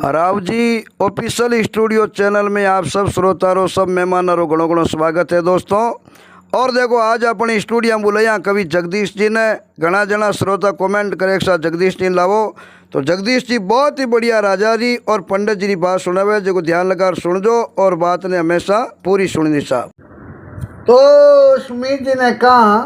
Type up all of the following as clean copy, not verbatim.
Rao ji official studio channel में आप सब श्रोतारों सब मेहमानों घणो घणो स्वागत है दोस्तों। और देखो आज अपनी स्टूडियो में बुलाया कवि जगदीश जी ने। घना जना श्रोता कमेंट करे सा जगदीश जी लावो, तो जगदीश जी बहुत ही बढ़िया राजा जी और पंडित जी की बात सुनावे, जो ध्यान लगा सुन जो और बात ने हमेशा पूरी सुननी साहब। तो सुमित जी ने कहा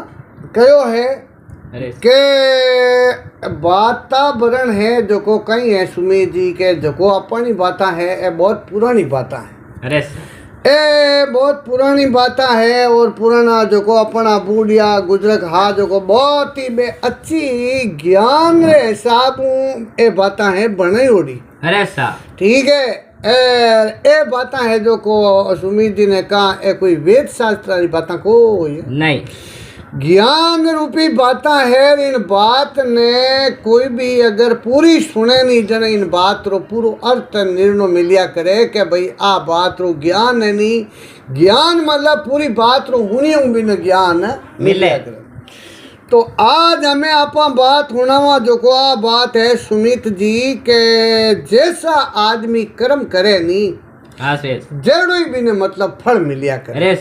कहो है के वातावरण है जो को कहीं है सुमित जी के जो को अपनी बात है ये बहुत पुरानी बात है। अरे ए बहुत पुरानी बात है और पुराना जो को अपना बूढ़िया गुजरक हा जो को बहुत ही बे अच्छी ज्ञान रे हिसाब ए बात है बने उड़ी। अरे ठीक है ए बात है जो को सुमित जी ने कहा ए कोई वेद शास्त्र वाली बात को नहीं ज्ञान रूपी बात है। इन बात ने कोई भी अगर पूरी सुने नहीं जने इन बात रो पूरो अर्थ निर्णय मिलिया करे कि भाई आ बात रो ज्ञान है नहीं ज्ञान मतलब पूरी बात रो हुनी भी न ज्ञान मिले करे। तो आज हमें आपा बात होना जो को आ बात है सुमित जी के जैसा आदमी कर्म करे नहीं जेड़ो भी ने मतलब फल मिलिया करे।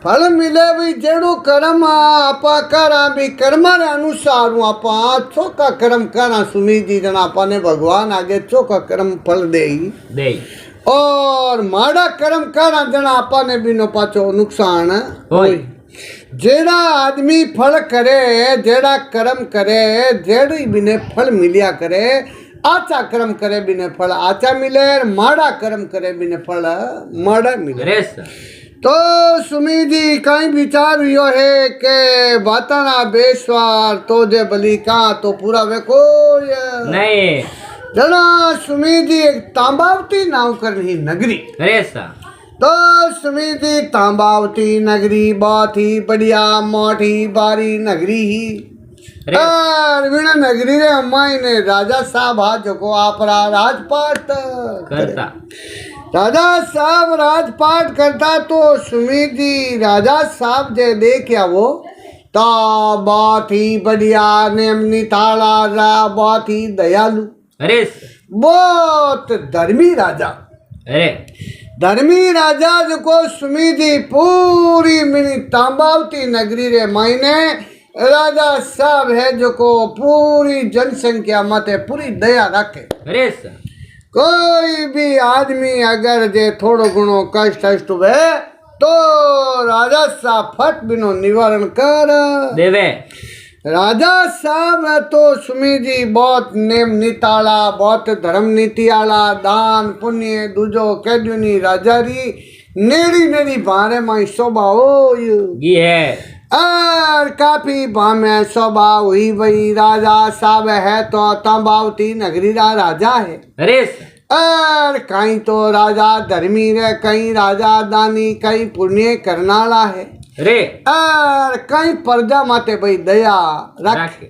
फल मिले भी जेड़ो कर्म आपा करा भी कर्म रे अनुसार आपा चौका कर्म करा सुमित जी जना आपा ने भगवान आगे चौका कर्म फल दे और माड़ा कर्म करा जना आपा ने भी नो पाचो नुकसान होई। जेड़ा आदमी फल करे जेड़ा कर्म करे जेड़ी बिने फल मिलिया करे। आचा कर्म करे बिने फल आचा मिले माड़ा कर्म करे बिने फल माड़ा मिले। तो सुमी जी कहीं विचार यो है के बाताना बेसवार तो जे बली का तो पूरा वे को नहीं जना सुमी जी एक तांबावती नाव करनी नगरी। तो सुमी जी तांबावती नगरी बहुत ही बढ़िया मोटी बारी नगरी ही और बिना नगरी रे अम्माई ने राजा साहब हा जो को आपरा राजपाट करता राजा साहब राजपाट करता। तो सुमित जी राजा साहब जे देखिया वो तो बहुत ही बढ़िया नेमनी ताला रा बहुत ही दयालु बहुत धर्मी राजा। धर्मी राजा जो को सुमित जी पूरी मिनी तांबावती नगरी रे मायने राजा साहब है जो को पूरी जनसंख्या मते पूरी दया रखे। कोई भी आदमी अगर जे थोड़ो गुणो कष्ट हुए तो राजा साहब फट बिनो निवारण कर देवे। राजा साहब तो सुमित जी बहुत नेम नीताला बहुत धर्म नीति आला दान पुण्य दूजो कैदुनी राजा री नेड़ी नेड़ी बारे माई शोभा हो है और काफी भामे शोभा हुई वही राजा साहब है तो तांबावती नगरी का राजा है। और कहीं तो राजा धर्मी रे कहीं राजा दानी कहीं पुण्य करनाला है और कहीं प्रजा माते भाई दया रखे।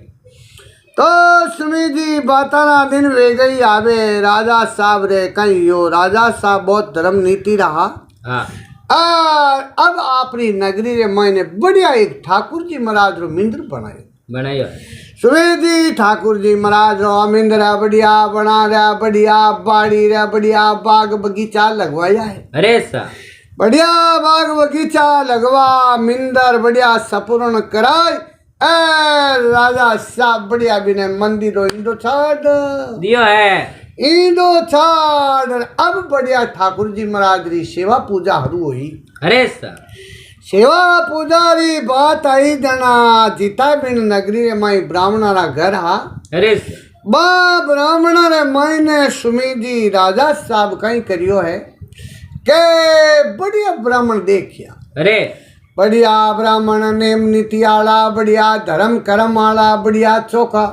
तो सुमित जी बाताना दिन वे गई आवे राजा साहब रे कहीं यो राजा साहब बहुत धर्म नीति रहा। और अब अपनी नगरी रे मैंने बढ़िया एक ठाकुर जी महाराज रो मंदिर बनायो। सुमित जी ठाकुर जी महाराज रो मंदिर बढ़िया बना रहा बढ़िया बाड़ी रे बढ़िया बाग बगीचा लगवाया है। बढ़िया बाग बगीचा लगवा मंदिर बढ़िया सपूर्ण कराय राजा साहब बढ़िया बिने मंदिर रो इंदो छाड़ दियो है इंदो छाड़। अब बढ़िया ठाकुर जी महाराज री सेवा पूजा हरू हुई। सेवा पुजारी बात आई जना जीता बिन नगरी रे माई ब्राह्मण रा घर हा। बा ब्राह्मण रे माई ने सुमित जी राजा साहब कहीं करियो है के बढ़िया ब्राह्मण देखिया। बढ़िया ब्राह्मण नेम नीति आला बढ़िया धर्म कर्म आला बढ़िया चोखा।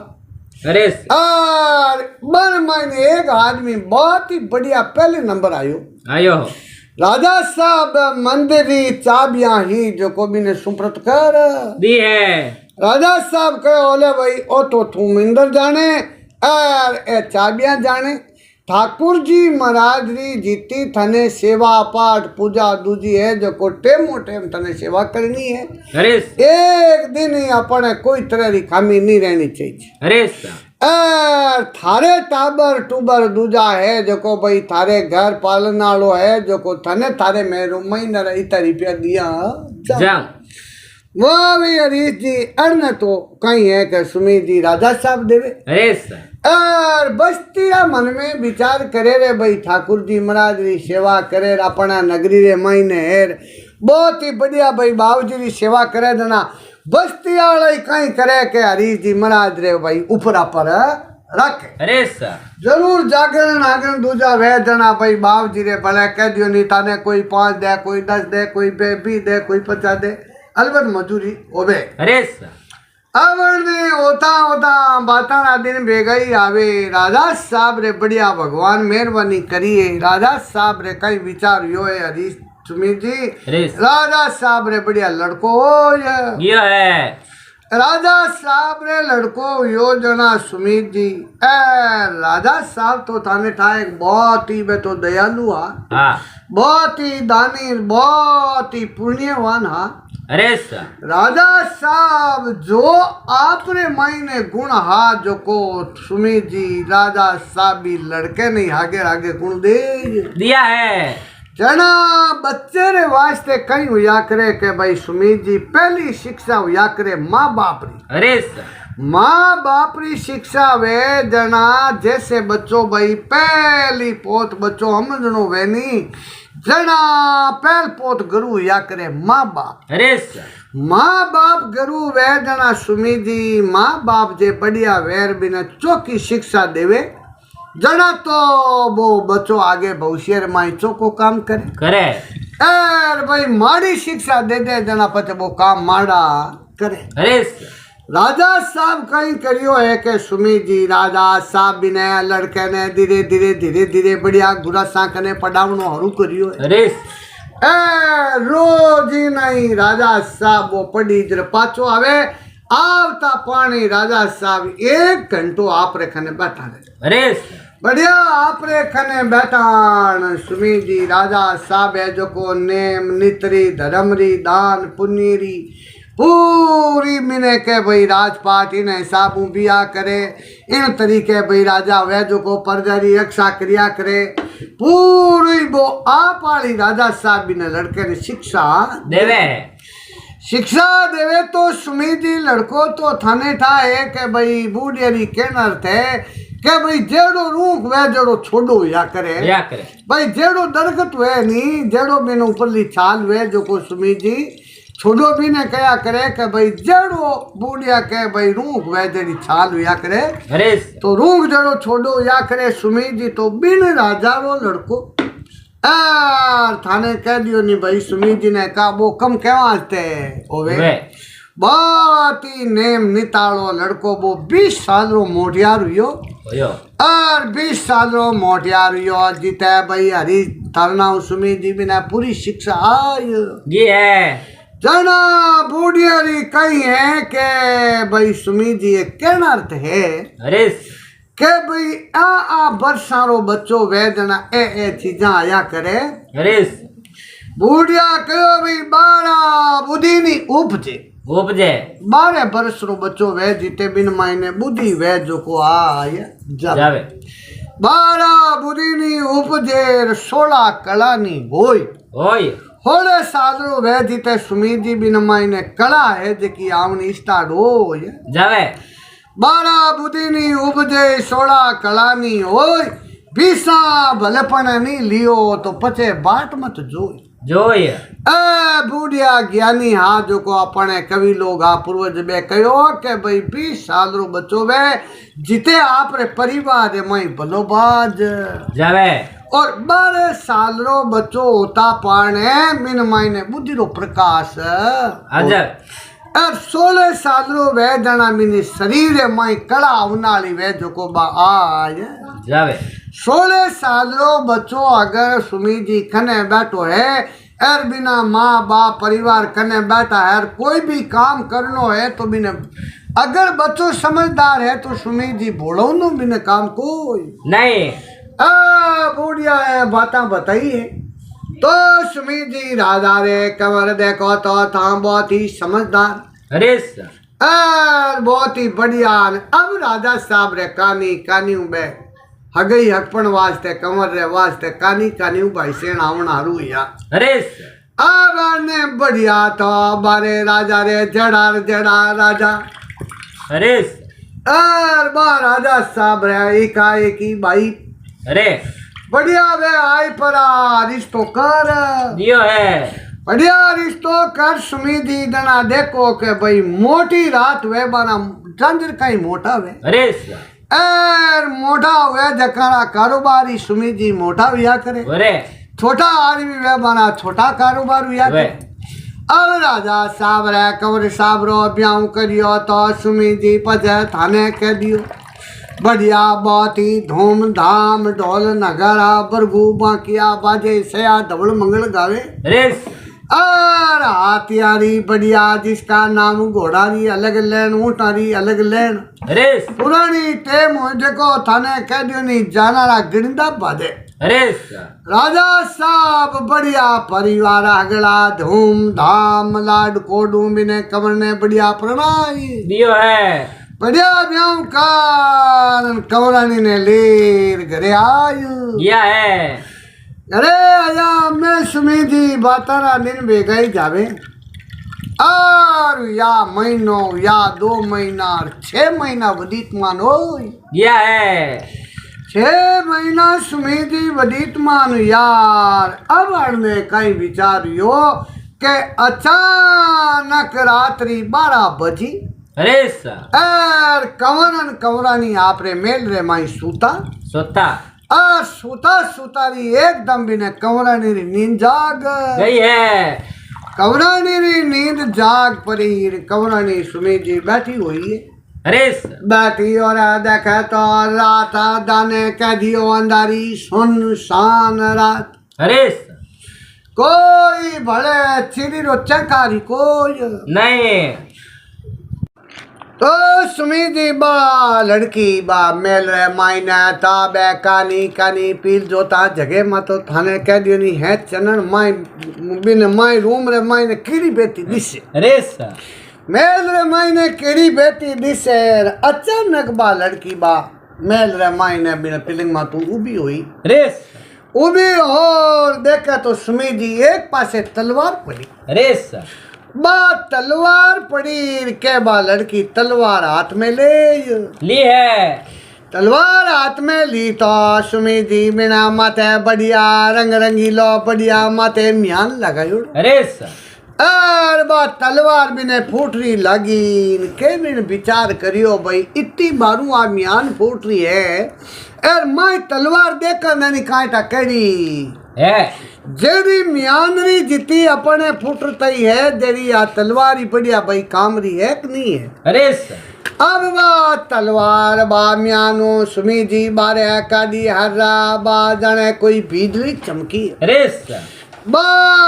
और बर मायने एक आदमी बहुत ही बढ़िया पहले नंबर आयो। राजा साहब मंदिर की चाबियां ही जो को भी ने सुप्रत कर दी है। राजा साहब कहे ओले भाई ओ तो तू मंदिर जाने और ए चाबियां जाने। ठाकुर जी महाराज री जीती थने सेवा पाठ पूजा दूजी है जो को टेमो टेम थने सेवा करनी है। एक दिन ही अपने कोई तरह की खामी नहीं रहनी चाहिए। थारे टाबर टूबर दूजा है जो भाई थारे घर पालन वालो है जो थने थारे मेरू महीना इतना रुपया दिया जाम वाह भाई हरीश जी अर्ण तो कहीं है कि सुमित जी राजा साहब देवे अरे सर और बस्तिया मन में विचार करे रे भाई ठाकुर जी महाराज री सेवा करे अपना नगरी रे महीने हेर बहुत ही बढ़िया भाई बाबू जी री सेवा करे देना बस्तिया वाले कहीं करे के हरीश जी महाराज रे भाई ऊपरा पर रखे अरे सर जरूर जागरण आगरण दूजा वे जना भाई बाबू जी रे भले कह दियो नहीं ताने कोई 5 दे कोई 10 दे कोई 20 दे कोई 50 दे अलबत मजूरी होवे अरे सर आवड़ने होता होता बाता ना दिन बेगई आवे राजा साहब रे बढ़िया भगवान मेहरबानी करिए राजा साहब रे कई विचार यो है हरीश सुमित जी अरे सर राजा साहब रे बढ़िया लड़को हो ये है राजा साहब रे लड़को यो जना सुमित जी राजा साहब तो थाने था एक बहुत ही बे तो दयालु हाँ बहुत ही दानी बहुत ही पुण्यवान हा अरे सर राजा साहब जो आपने मायने गुण हा जो को सुमित जी राजा साहब भी लड़के नहीं आगे आगे गुण दे दिया है जना बच्चे रे वास्ते कहीं हुआ करे के भाई सुमित जी पहली शिक्षा हुआ करे माँ बाप री अरे सर माँ बाप री शिक्षा वे जना जैसे बच्चों भाई पहली पोत बच्चों समझनो वे नहीं जना पहल पोत गुरु या करे माँ बाप अरे सर माँ बाप गुरु वे जना सुमित जी माँ बाप जे बढ़िया वेर बिना चौकी शिक्षा देवे जना तो वो बच्चों आगे भविष्य में चौको काम करे करे और भाई माड़ी शिक्षा दे दे जना पचे वो काम माड़ा करे अरे सर राजा साहब कहीं करियो है कि सुमित जी राजा साहब भी नया लड़के ने धीरे धीरे धीरे धीरे बढ़िया गुरा सांकने पढ़ावनो हरू करियो है अरे रोज ही नहीं राजा साहब वो पढ़ी जर पाछो आवे आवता पानी राजा साहब 1 घंटो आप रेखने बैठा रहे अरे सर बढ़िया आप रेखने बैठान सुमित जी राजा साहब है जो को नेम नितरी धर्मरी दान पुण्यरी पूरी मिने के भाई राजपाट इन हिसाब बिया करे इन तरीके भाई राजा वे जो को परजारी रक्षा क्रिया करे पूरी वो आप वाली राजा साहब भी ने लड़के ने शिक्षा देवे शिक्षा देवे तो सुमित जी लड़को तो थाने था है के भाई बूढ़ियरी कहना थे के भाई जेड़ो रूख वे जेड़ो छोड़ो या करे भाई जेड़ो दरखत वे नहीं जेड़ो बिन ऊपरली छाल वे जो को सुमित जी छोड़ो भी ने कया करे कि भाई जड़ो बूढ़िया के भाई रूख वे जेड़ी छाल हुआ करे अरे तो रूख जड़ो छोड़ो या करे सुमित जी तो बिन राजा रो लड़को थाने कह दियो नहीं भाई सुमित जी ने कहा वो कम कहवाते ओवे बहुत ही नेम निताड़ो लड़को वो 20 साल रो मोटियार हुयो और 20 साल रो मोटियार हुयो जीते भाई हरी थाना सुमित जी बिना पूरी शिक्षा आयो ये है जना बूढ़ियारी कही है के भाई सुमित जी कहना अर्थ है अरे के भाई आ बरसारो बच्चो वे जना ए चीजा आया करे अरे बूढ़िया कहो भाई 12 बुद्धि नी उपजे 12 बरस रो बच्चो वे जीते बिन मायने बुद्धि वे जो को आया जावे 12 बुद्धि नी उपजे 16 कला नी होय होले सादरो वे जीते सुमित जी बिन मायने कला है जेकी आवनी स्टार्ट हो जावे 12 बुद्धि नी उपजे 16 कला नी होय 20 भलेपण नी लियो तो पचे बाट मत जोय बूढ़िया ज्ञानी हाँ जो को अपने कवि लोग आ पूर्वज बे कहो के भाई 20 साल रो बच्चो वे जीते आप रे परिवार में भलो बाज जावे और 12 साल रो बच्चो होता पाने बिन मायने बुद्धि रो प्रकाश और 16 साल रो वे जना मिनी शरीर में कला उनाली वे जो को बा आज जावे 16 साल रो बच्चो अगर सुमित जी खने बैठो है एर बिना माँ बाप परिवार कने बैठा है कोई भी काम करनो है तो बिना अगर बच्चों समझदार है तो सुमित जी बोलो नो बिना काम कोई नहीं बूढ़िया है बाता बताइए तो सुमित जी राजा रे कमर देखो तो था बहुत ही समझदार अरे और बहुत ही बढ़िया। अब राजा साहब रे कानी कानी बे हगई हकपन वास्ते कमर रे वास्ते कानी कानी भाई सेन आवण हारू या अरे अब ने बढ़िया तो बारे राजा रे जड़ा राजा अरे और बा राजा साहब रे एकाएकी भाई अरे बढ़िया वे आई परा रिश्तो कर दियो है बढ़िया रिश्तो कर सुमिदी दना देखो के भाई मोटी रात वे बना चंद्र कहीं मोटा वे अरे एर मोटा हुए जकारा कारोबारी सुमिदी मोटा विया करे अरे छोटा आदमी वे बना छोटा कारोबार विया करे अब राजा साहब रे कंवर साहब रो ब्याह करियो तो सुमिदी पजे थाने कह दियो बढ़िया बहुत ही धूमधाम ढोल नगारा बरगू बांकिया बाजे सया धवल मंगल गावे अरे और हाथियारी बढ़िया जिसका नाम घोड़ारी अलग लेन ऊँटारी अलग लेन अरे पुरानी टेम देखो थाने कह दियो नहीं जाना गिरदा बाजे अरे राजा साहब बढ़िया परिवार अगला धूमधाम लाड कोडू बिने कमर ने बढ़िया प्रणाई दियो है बढ़िया ब्याह कारण कवरानी ने लीर घरे आयु या है अरे आया मैं सुमिदी बातारा दिन बेगाई जावे और या महीनों या 2 महीना 6 महीना वदीत मान हो या है 6 महीना सुमिदी वदीत मान यार अब अड़ने कई विचारियो के अचानक रात्रि 12 बजी अरे और कंवरानी आपरे मेल रे माई सूता सोता और सूतारी एकदम बिने कंवरानी री नींद जाग गई है कंवरानी री नींद जाग पड़ी कंवरानी सुमिदी बैठी हुई है अरे बैठी और देखा तो रात दाने कह दियो अंधारी सुनसान रात अरे कोई भले चिड़ी रो चकारी कोई नहीं तो सुमिदी बा लड़की बा मेल रे मायना ताबे कानी कानी पील जोता जगह मा तो थाने कह दियो नहीं है चनन माई बिन माई रूम रे मायने कीड़ी बेटी दिसे अरे मेल रे मायने कीड़ी बेटी दिसे अचानक बा लड़की बा मेल रे मायने बिन पीलिंग मा तू उभी हुई अरे उभी और देखा तो सुमिदी एक पासे तलवार पड़ी अरे बा तलवार पड़ी के बा लड़की तलवार हाथ में ले ली है तलवार हाथ में ली तो सुमिदी बिना माथे बढ़िया रंग रंगीलो बढ़िया माथे म्यान लगायो अरे और बा तलवार बिने फूटरी लगी के बिन विचार करियो भाई इतनी बारू आ म्यान फूट रही है और मैं तलवार देखकर नहीं कांटा करी है जेरी म्यानरी जिती अपने फुटरतई है जेरी आ तलवार ही बढ़िया भाई कामरी है कि नहीं है अरे अब बा तलवार बा म्यानो सुमिदी बारे काडी हर्रा बा जाने कोई बिजली चमकी अरे बा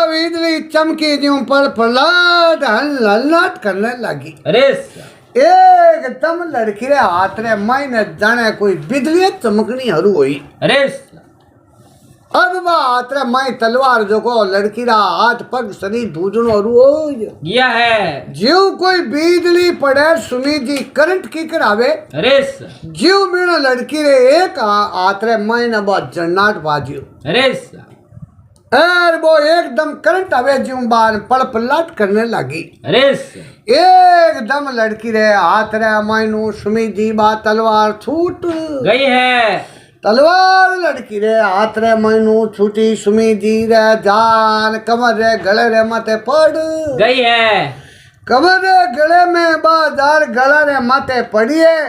बिजली चमकी ज्यों पर पलाट हल्लाट करने लगी अरे एकदम लड़की रे हाथ रे मायने जाने कोई बिजली चमकनी हरू हुई अरे अब बात रे माई तलवार जो को लड़की रा हाथ पग शरीर धूजनो रोज गया है जीव कोई बिजली पड़े सुमिदी करंट की करावे अरे जीव बिना लड़की रे एक हाथ रे माई ने बहुत जन्नाट बाजियो अरे और वो एकदम करंट आवे जीव बार पड़ पलाट करने लगी अरे एकदम लड़की रे हाथ रे माई नु सुमिदी बा तलवार छूट गई है तलवार लड़की रे हाथ रे मैनू छूटी सुमिदी रे जान कमर रे गले रे माथे पड़ गई है कमर रे गले में बाजार गला रे माथे पड़ी है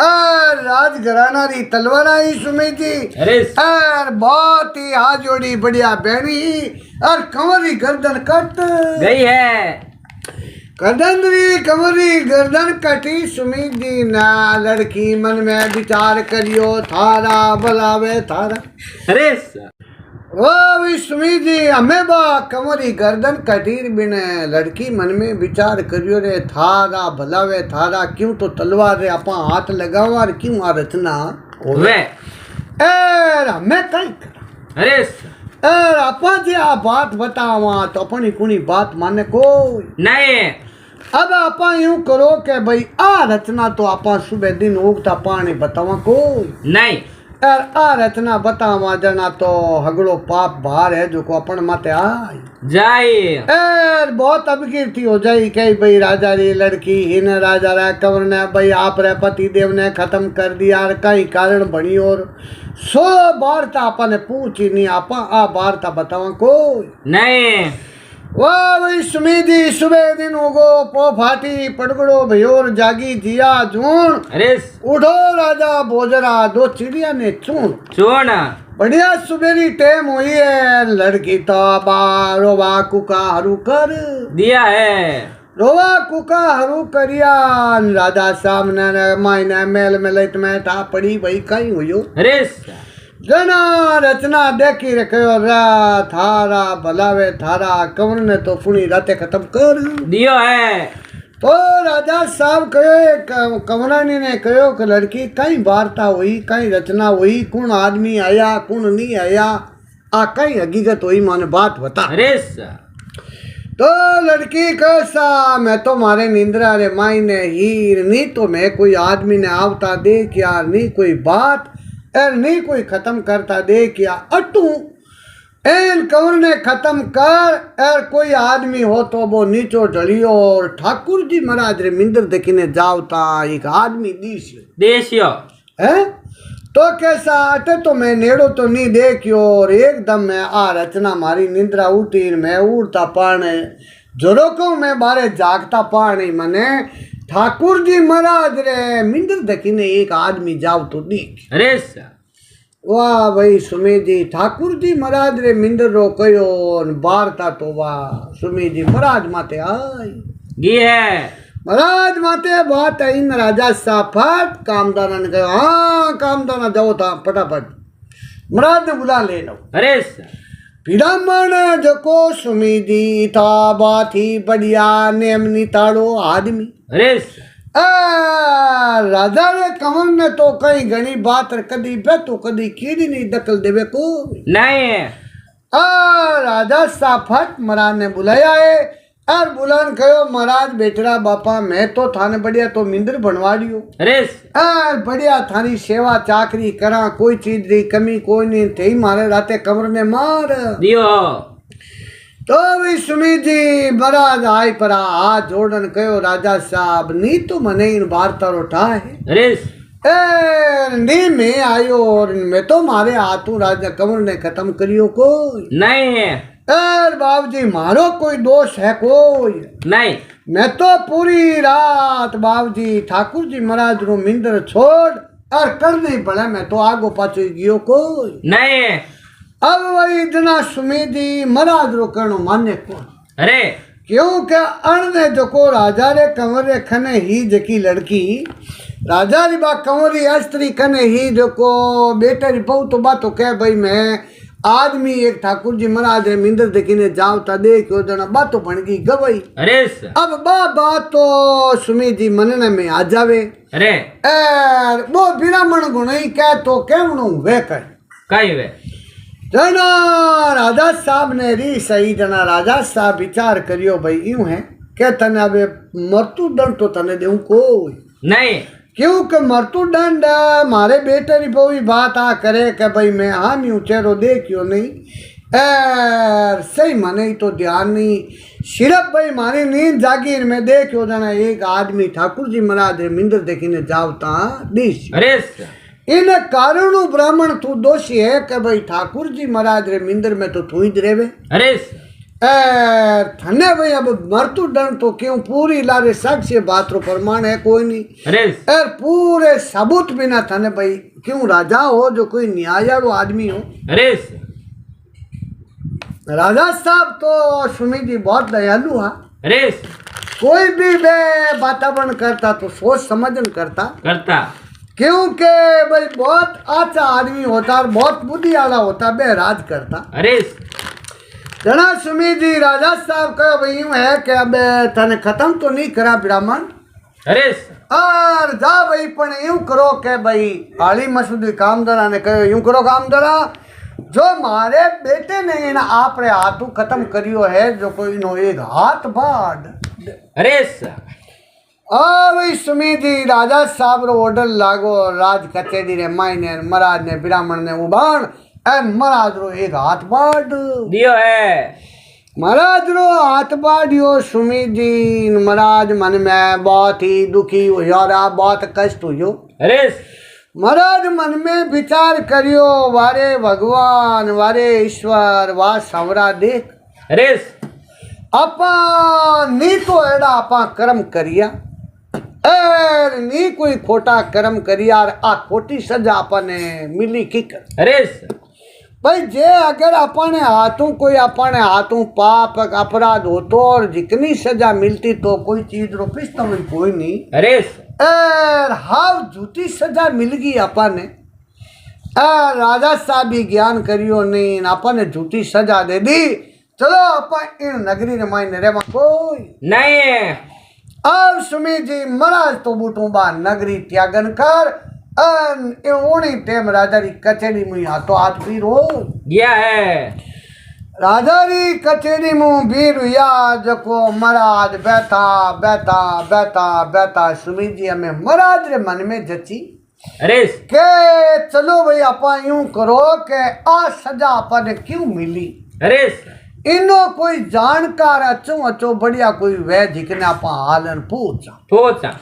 और राजघराना री तलवार आई सुमिदी अरे और बहुत ही हाथ जोड़ी बढ़िया बहनी और कमर री गर्दन कट गई है गर्दनरी कमरी गर्दन कटी सुमिदी ना लड़की मन में विचार करियो थारा बलावे थारा अरे ओ भी सुमिदी हमें बा कमरी गर्दन कटी बिन लड़की मन में विचार करियो रे थारा भलावे थारा क्यों तो तलवार रे अपा हाथ लगावा और क्यों आ रचना वे एर हमें कई कर अरे एर अपा जे आ बात बतावा तो अपनी कुनी बात माने कोई नहीं अब आपा यूं करो के भाई आ रचना तो आपा सुबह दिन उगता पानी बतावा कोई नहीं यार आ रचना बतावा जना तो हगड़ो पाप बाहर है जो को अपन माते आई जाइए यार बहुत अबकीर्ति हो जाई कही भाई राजा री लड़की इन राजा रा कंवर ने भाई आप रे पति देव ने खत्म कर दिया और कई कारण बनी और 100 वार्ता आपा ने पूछी नहीं आपा आ वार्ता बतावा कोई नहीं वाह भाई सुमेधी सुबह दिन उगो पो फाटी पड़गड़ो भयोर जागी जिया जून अरे उठो राजा भोजरा दो चिड़िया ने चून चून बढ़िया सुबेरी टेम हुई है लड़की तो रोवा कुका हरू कर दिया है रोवा कुका हरू करिया राजा सामने मायने मेल में लैत में था पड़ी भाई कहीं हुई अरे जना रचना देखी रखो रा थारा भलावे थारा कंवर ने तो फुनी राते खत्म कर दियो है तो राजा साहब कहो कंवरानी ने कहो कि लड़की कई वार्ता हुई कई रचना हुई कौन आदमी आया कौन नहीं आया आ कई हकीकत हुई माने बात बता अरे तो लड़की कैसा मैं तो मारे निंद्रा रे मायने हीर नहीं तो मैं कोई आदमी ने आवता देख यार नहीं कोई बात एर नहीं कोई खत्म करता देख या अटू एन कंवर ने खत्म कर एर कोई आदमी हो तो वो नीचो ढलियो और ठाकुर जी महाराज रे मिंदर देखने जावता एक आदमी देशियो है तो कैसा अटे तो मैं नेड़ो तो नहीं देखियो और एकदम मैं आ रचना मारी निंद्रा उठी मैं उड़ता पाने जोरो को मैं बारे जागता पानी मने ठाकुर जी महाराज रे मिंदर देखने एक आदमी जाव तो देख अरे वाह भाई सुमेधी ठाकुर जी महाराज रे मिंदर रो कयो वार्ता तो वाह सुमेधी महाराज माते आई गी है महाराज माते बात है इन राजा साफत कामदाना ने कहा हाँ कामदाना जाओ था फटाफट महाराज ने बुला ले लो अरे पिरामण जको सुमेधी था बाथी बढ़िया नेमनी ताड़ो आदमी अरे राजा रे कंवर ने तो कई घनी बात कदी बेतो कदी कीड़ी नहीं दखल देवे को नहीं राजा साफत महाराज ने बुलाया है और बुलान कहो महाराज बेटरा बापा मैं तो थाने बढ़िया तो मिंदर बनवा दियो अरे बढ़िया थारी सेवा चाकरी करा कोई चीज री कमी कोई नहीं थे मारे राते कंवर ने मार दियो तो भी सुमी जी महाराज आय परा हाथ जोड़न कहो राजा साहब नी तो मने इन वार्ता उठा है अरे नी मैं आयो और मैं तो मारे हाथों राजा कंवर ने खत्म करियो कोई नहीं बाबू जी मारो कोई दोष है कोई नहीं मैं तो पूरी रात बाबू जी ठाकुर जी महाराज रो मिंदर छोड़ और कर नहीं पड़ा मैं तो आगो पाछो गियो कोई नहीं अब वही इतना सुमेधी महाराज रो करनो माने कौन अरे क्योंकि अण जो को राजा रे कंवर रे खने ही जकी लड़की राजा री बा कंवरी स्त्री खने ही जो को बेटे री पऊ तो बात तो कह भाई मैं आदमी एक ठाकुर जी महाराज रे मिंदर देखने जावता देखो जना बातों बन गई गवई अरे अब बात तो सुमी जी मनने में आ जावे अरे वो बिरामण गुणई कह तो केवणो वे कह कई वे जना राजा साहब ने री सही जना राजा साहब विचार करियो भाई यूं है के तने अब मृत्यु दंड तो तने देऊं कोई नहीं क्योंकि मृत्यु दंड मारे बेटे री बहु बात आ करे कि भाई मैं हम यूं चेहरो देखियो नहीं सही मने तो ध्यान नहीं सिर्फ भाई मारी नींद जागीर में देखियो जना एक आदमी ठाकुर जी महाराज मिंदर देखने जावता दिश अरे इन कारणों ब्राह्मण तू दोषी है कि भाई ठाकुर जी महाराज रे मिंदर में तो तू ही रेवे अरे थने भाई अब मृत्यु दंड तो क्यों पूरी लारे साक्ष्य बात रो प्रमाण है कोई नहीं अरे पूरे सबूत बिना थने भाई क्यों राजा हो जो कोई न्यायालु आदमी हो अरे राजा साहब तो सुमी जी बहुत दयालु है अरे कोई भी बे वातावरण करता तो सोच समझन करता क्योंकि भाई बहुत अच्छा आदमी होता और बहुत बुद्धि वाला होता बे राज करता अरे जना सुमी जी राजा साहब कहो भाई यूं है कि अब तने खत्म तो नहीं करा ब्राह्मण अरे और जा भाई पण यूं करो के भाई आली मसूदी कामदारा ने कहो यूं करो कामदारा जो मारे बेटे ने इन आप रे हाथों खत्म करियो है जो कोई नो एक हाथ बाढ़ अरे सा भाई सुमी जी राजा साहब रो ऑर्डर लागो राज कचेरी रे मायने महाराज ने ब्राह्मण ने उबाण एन महाराज रो एक हाथ बाढ़ दियो है। महाराज रो हाथ बाढ़ियो सुमी जी महाराज मन में बहुत ही दुखी हो यारा बहुत कष्ट हुयो। अरे महाराज मन में विचार करियो वारे भगवान वारे ईश्वर वाह सवरा देख अरे आपा नी तो एड़ा आपा कर्म करिया एर नी कोई खोटा कर्म करिया आ खोटी सजा आपने मिली किकर। अरे भाई जे अगर अपने हाथों पाप अपराध हो तो और जितनी सजा मिलती तो कोई चीज रो पिस्ता हुई कोई नहीं। अरे एर हाव झूठी सजा मिल गई अपने राजा साहब भी ज्ञान करियो नहीं अपने झूठी सजा दे दी। चलो अपन इन नगरी रे मायने रेवा कोई नहीं। अब सुमी जी महाराज तो बूटू बा नगरी त्यागन कर ओणी टेम राजा री कचेरी मुई हाथों हाथ पीर हो गया है। राजा री कचेरी मुँह बीर हुआ जको महाराज बैठा बैठा बैठा बैठा सुमी जी हमें महाराज रे मन में जची अरे के चलो भाई आपा यूं करो के आ सजा अपन क्यों मिली। अरे इनो कोई जानकार अचो अचो बढ़िया कोई वह जिकने आपा हालन पूछा पूछा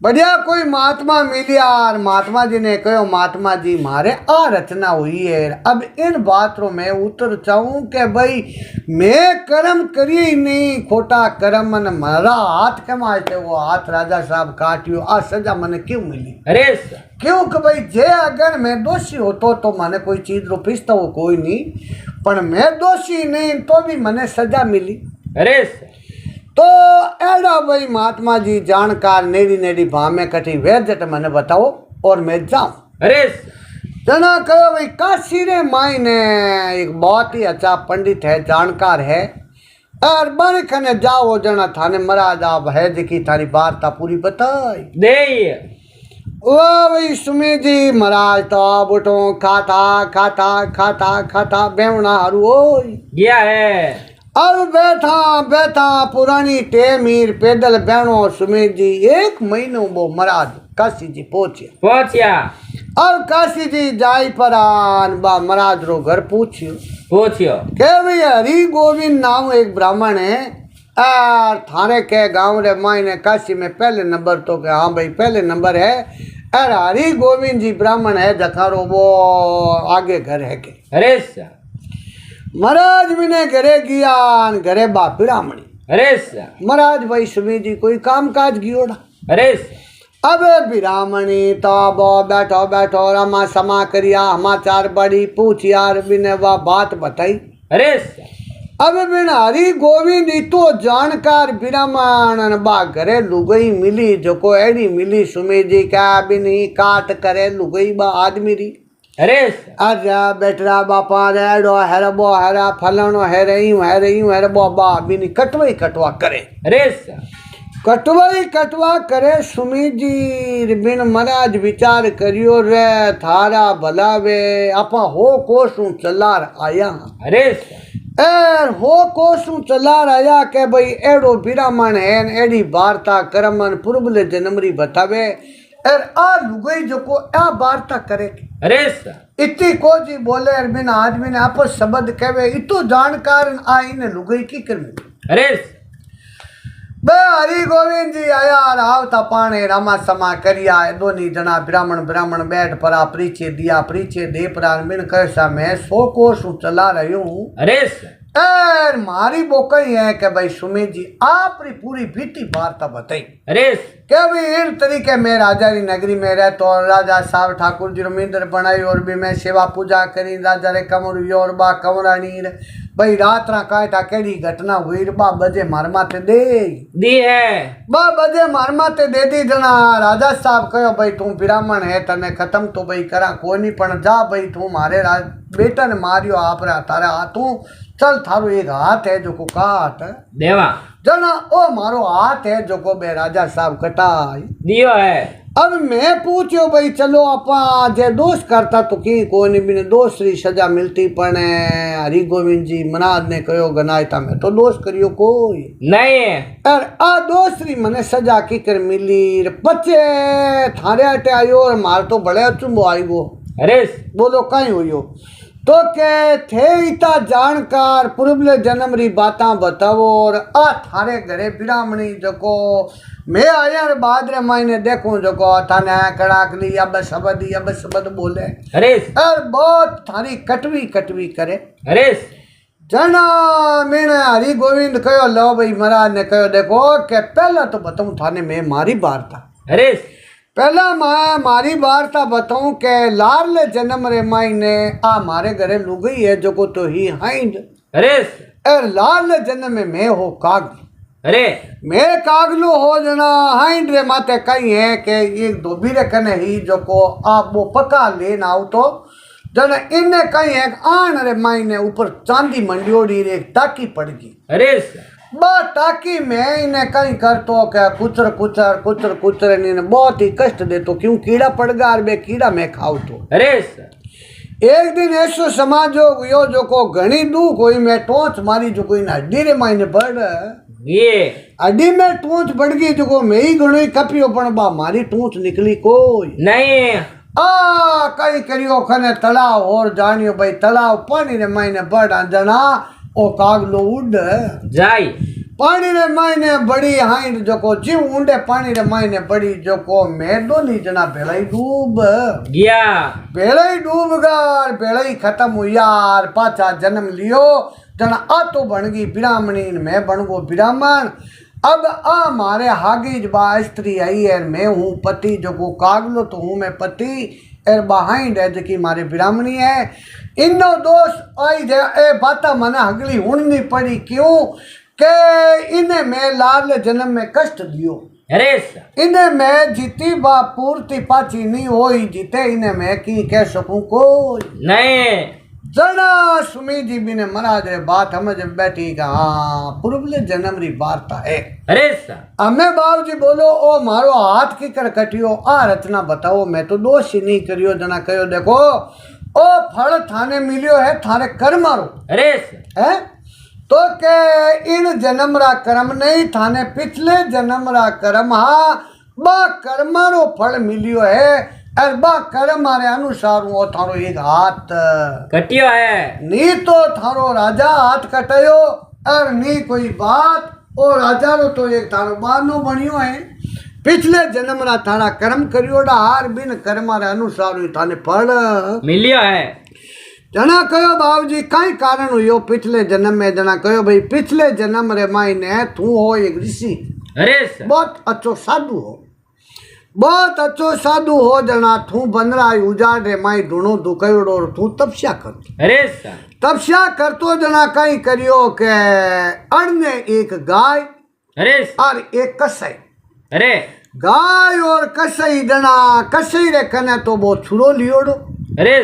बढ़िया कोई महात्मा मिलिया और महात्मा जी ने कहो महात्मा जी मारे आ रचना हुई है अब इन बातों में उतर चाहूं कि भाई मैं कर्म करिए ही नहीं खोटा कर्म मन मरा हाथ कमाए थे वो हाथ राजा साहब काटियो आ सजा मने क्यों मिली। अरे क्यों कि भाई जे अगर मैं दोषी होतो तो मने कोई चीज रो पिसता हो कोई नहीं पर मैं दोषी नहीं तो भी मने सजा मिली। अरे तो एड़ा भाई महात्मा जी जानकार नेड़ी नेड़ी भामे कटी वेद जट मैंने बताओ और मैं जाऊं। अरे जना कहो भाई काशी रे मायने एक बहुत ही अच्छा पंडित है जानकार है और बन खने जाओ जना थाने महाराज आप है जी थारी वार्ता पूरी बताई दे वाह भाई सुमी जी महाराज तो बुटो खाता खाता खाता खाता बेवना हरू हो गया है। अब बैठा बैठा पुरानी टेमीर पैदल बहनो सुमेर जी एक महीनों वो महाराज काशी जी पहुंचा। अब काशी जी जाई पर आन बा महाराज रो घर पूछियो के भाई हरि गोविंद नाम एक ब्राह्मण है और थाने के गांव रे मायने काशी में पहले नंबर तो के हाँ भाई पहले नंबर है और हरि गोविंद जी ब्राह्मण है जखारो वो आगे घर है के। अरे महाराज मैंने घरे गया घरे बा ब्राह्मणी। अरे महाराज भाई सुमी जी कोई काम काज गियोड़ा। अरे अब ब्राह्मणी तो वो बैठो बैठो रमा समा करिया समाचार बड़ी पूछ यार बिने वह बात बताई। अरे अब बिन हरि गोविंद तो जानकार ब्राह्मण बा घरे लुगई मिली जो को एडी मिली सुमी जी का बिन ही काट करे लुगई बा आदमी री। अरे अरे बेटरा बापा रेडो हेरबो हेरा फलानो हेरे बो बा बिनी कटवाई कटवा करे। अरे कटवाई कटवा करे सुमी जी बिन महाराज विचार करियो रे थारा भला वे आपा हो कोसू चलार आया। अरे एर हो कोसू चलार आया के भाई एडो ब्राह्मण है एडी वार्ता करमन पूर्वले जन्मरी बतावे एर आ लुगई जो को आ वार्ता करे। अरे इतनी को जी बोले बिन आदमी ने आपस शब्द कहवे इतो जानकार आई ने लुगई की करमी। अरे बे हरि गोविंद जी आया राव ता पाने रामा समा करिया दोनी जना ब्राह्मण बैठ परा परिचय दिया परिचय दे परा बिन कैसा मैं 100 कोस चला रही हूँ। अरे एर मारी बोकई है कि भाई सुमी जी आपरी पूरी बीती वार्ता बताई। अरे क्या भी इन तरीके में राजा री नगरी में रह तो राजा साहब ठाकुर जी मंदिर बनाई और भी मैं सेवा पूजा करी राजा रे कमर और बा कमरानी भाई रात रा काटा केड़ी घटना हुई बा बजे मारमाते दी है बा बजे मारमाते दे दी जना राजा साहब कहो भाई तू ब्राह्मण है तने खत्म तो भाई करा कोई नहीं पण जा भाई तू मारे बेटा ने मारियो आप रा तारा हाथों चल थारो एक हाथ है जो को काट देवा जना ओ मारो हाथ है जो को बे राजा साहब कटाई दियो है। अब मैं पूछो भाई चलो आपा जे दोष करता तो की कोई नहीं बिने दोष री सजा मिलती पण हरि गोविंद जी महाराज ने कहो गनायता में तो दोष करियो कोई नहीं और आ दोष री मने सजा की कर मिली रे बच्चे थारे अटे आयो और मार तो बड़े चुंबो आई गो अरे बोलो कहीं हुई तो के थे इता जानकार पूर्वले जन्म री बाता बतावो और आ थारे घरे बिरामणी जको मैं आया रे बाद रे मायने देखूं जको थाने कड़ाक ली अब शब्द बोले अरे और बहुत थारी कटवी कटवी करे अरे जना मैंने हरि गोविंद कहो लो भाई महाराज ने कहो देखो के पहला तो बताऊं थाने मैं मारी वार्ता अरे पहला मैं मारी वार्ता बताऊं के लाल जन्म रे मायने आ मारे घरे लुगई है जो को तो ही हाइंड अरे और लाल जन्म में मैं हो काग अरे मैं कागलो हो जना हाइंड रे माते कही है के एक धोबी रे कने ही जो को आप वो पका लेन आओ तो जना इन्ने कही है आन रे मायने ऊपर चांदी मंडियोड़ी रे टाकी पड़ गई अरे बा टाकी में इन्हें कहीं कर तो क्या कुचर इन्हें बहुत ही कष्ट दे तो क्यों कीड़ा पड़ गया बे कीड़ा मैं खाऊ तो अरे एक दिन ऐसो समाज हो यो जो को घनी दुख हुई मैं टोच मारी जो कोई ना हड्डी रे मायने बढ़ ये हड्डी में टोच बढ़ गई जो को मैं ही घणो ही कपियो पण बा मारी टोच निकली कोई नहीं आ कई करियो खने तालाब और जानियो भाई तालाब पानी रे मायने बढ़ जना ओ कागलो उड़ जाई पानी रे मायने बड़ी हाइंड जो को जीव ऊंडे पानी रे मायने बड़ी जो को मैं दोनी जना भेलाई डूब गया भेलाई डूब गार भेलाई खत्म हुई यार पाछा जन्म लियो जना आ तो बन गई ब्राह्मणी मैं बन गो ब्राह्मण अब आ मारे हागिज बा स्त्री आई है मैं हूँ पति जो को कागलो तो हूँ मैं पति एर बाहाइंड है जकी मारे ब्राह्मणी है इनो दोष आई जा ए बाता मने हगली हुणनी पड़ी क्यों के इन्हें मैं लाल जन्म में कष्ट दियो अरे इन्हें मैं जीती बा पूर्ति पाची नहीं होई जीते इन्हें मैं की कह सकूं कोई नहीं जना सुमी जी भी ने महाराज रे बात समझ बैठी का हाँ पूर्वले जन्म री वार्ता है अरे हमें बाबू जी बोलो ओ मारो हाथ की कर कटियो आ रचना बताओ मैं तो दोष ही नहीं करियो जना कहो देखो ओ फल थाने मिलियो है थारे कर मारो अरे है तो के इन जन्म रा कर्म नहीं थाने पिछले जन्म रा कर्म हा बा कर्मारो फल मिलियो है और बा कर्म मारे अनुसार वो थारो एक हाथ कटियो है नी तो थारो राजा हाथ कटायो और नी कोई बात ओ राजा रो तो एक थारो बानो बनियो है पिछले जन्म रा थारा कर्म करियोड़ा हार बिन कर्म रे अनुसार ही थाने फल मिलियो है जना कहो बाबू जी कई कारण हुयो पिछले जन्म में जना कहो भाई पिछले जन्म रे मायने तू हो एक ऋषि अरे बहुत अच्छो साधु हो बहुत अच्छो साधु हो जना तू बनरा उजाड़ रे माई ढूंढो दुखयोड़ो और तू तपस्या कर अरे तपस्या कर तो जना कई करियो के अड़ने एक गाय अरे और एक कसई अरे गाय और कसई जना कसई रे कने तो वो छुरो लियोड़ो अरे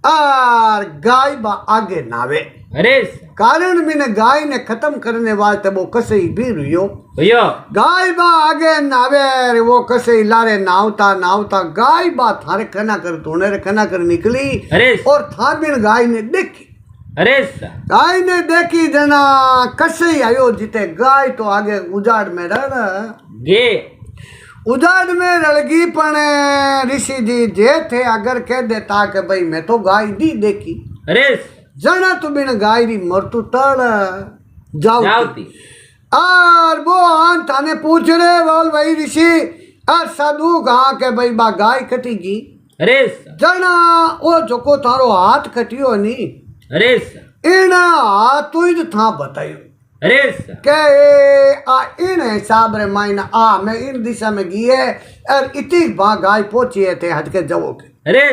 और गाय बा आगे नावे अरे कारण मैंने गाय ने खत्म करने वास्ते वो कसई भी रियो भैया गाय बा आगे नावे वो कसई लारे नावता नावता गाय बा थारे खना कर तूने रे खना कर निकली अरे और था बिन गाय ने देखी अरे गाय ने देखी जना कसई आयो जीते गाय तो आगे उजाड़ में रह गे उजाड़ में रड़गी पण ऋषि जी जे थे अगर कह देता कि भाई मैं तो गाय दी देखी अरे जना तू बिन गाय री मरतू तड़ जावती और वो आन थाने पूछ रहे बोल भाई ऋषि और साधु कहा के भाई बा गाय कटेगी अरे जना वो जोको थारो हाथ कटियो नी अरे इन हाथ तू ही था बतायो अरे के आ इन हिसाब रे मायना आ मैं इन दिशा में गई है और इतनी बा गाय पहुंची है थे हट के जाओ के अरे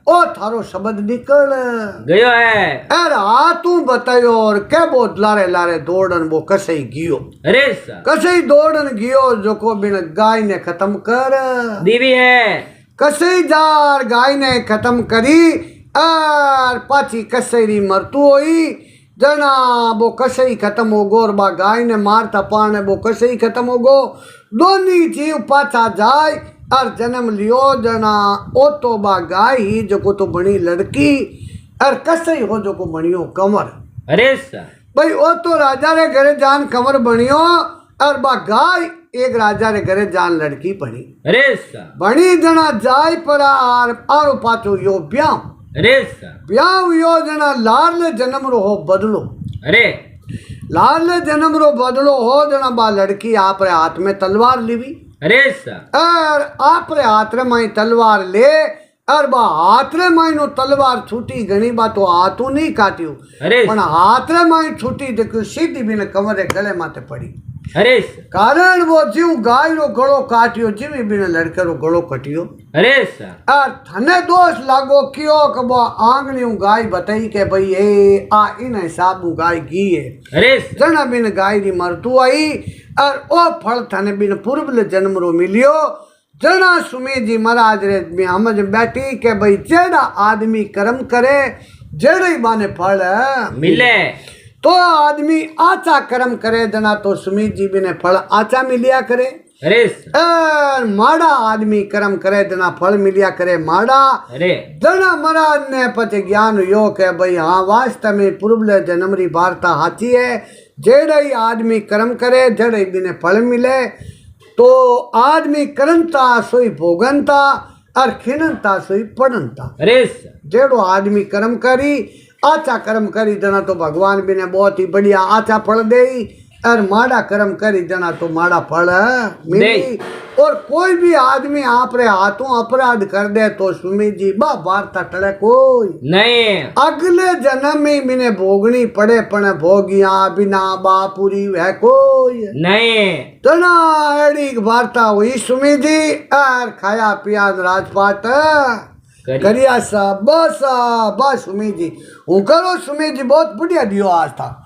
ओ थारो शब्द निकल गयो है अरे आ तू बतायो और के वो लारे लारे दौड़न वो कसई गियो अरे कसई दौड़न गियो जो को बिन गाय ने खत्म कर दीवी है कसई जार गाय ने खत्म करी और पाची कसई मरतू होई जना वो कसई खत्म हो गो और बा गाय ने मारता पाने वो कसई खत्म हो गो दोनी जीव पाछा जाए और जन्म लियो जना ओ तो बा गाय ही जो को तो बनी लड़की और कसई हो जो को बनियो कंवर। अरे सा भाई ओ तो राजा रे घरे जान कंवर बनियो और बा गाय एक राजा रे घरे जान लड़की बनी। अरे सा बनी जना जाय पर आरो पाछो यो ब्याह अरे सा ब्याह यो जना लाल जन्म रो हो बदलो। अरे लाल जन्म रो बदलो हो जना बा लड़की आप रे हाथ में तलवार लीवी अरे सा और आप रे हाथ रे माई तलवार ले और बा हाथ रे माई नो तलवार छूटी घणी बा तो हाथू नहीं काट्यो अरे पण हाथ रे माई छूटी देखो सीधी बिन कमर रे गले माथे पड़ी। अरे सा कारण वो जीव गाय रो गलो काट्यो जीवी बिन लड़के रो गलो कटियो। अरे सा और थने दोष लागो कियो कि वो आंगलियों गाय बताई के भाई ए आ इन हिसाब गाय गी है। अरे सा जना बिन गाय री मरतू आई और ओ फल थने बिन पूर्व जन्म रो मिलियो। जना सुमी जी महाराज रे में हमज बैठी के भाई जेड़ा आदमी कर्म करे जेड़े बाने फल मिले तो आदमी आचा कर्म करे जना तो सुमी जी बिने फल आचा मिलिया करे। अरे सा और माड़ा आदमी कर्म करे जना फल मिलिया करे माड़ा। अरे जना महाराज ने पति ज्ञान यो के भाई हाँ वास्तव में पूर्व जन्म री वार्ता हाची है। जेड़े ही आदमी कर्म करे जेड़े बिने फल मिले तो आदमी करनता सोई भोगनता और खिनता सोई पड़नता। अरे सा जेड़ो आदमी कर्म करी आचा कर्म करी जना तो भगवान भी ने बहुत ही बढ़िया आचा फल दे और माड़ा कर्म करी जना तो माड़ा फल मिली। और कोई भी आदमी आप रे हाथों अपराध कर दे तो सुमी जी बा वार्ता टले कोई नहीं अगले जन्म में मिने भोगनी पड़े पण भोगिया बिना बापुरी है कोई नहीं तना एड़ी वार्ता हुई सुमी जी और खाया पिया राजपाट करिया सा बस सुमी जी हूँ करो सुमी जी बहुत बढ़िया दियो आज था।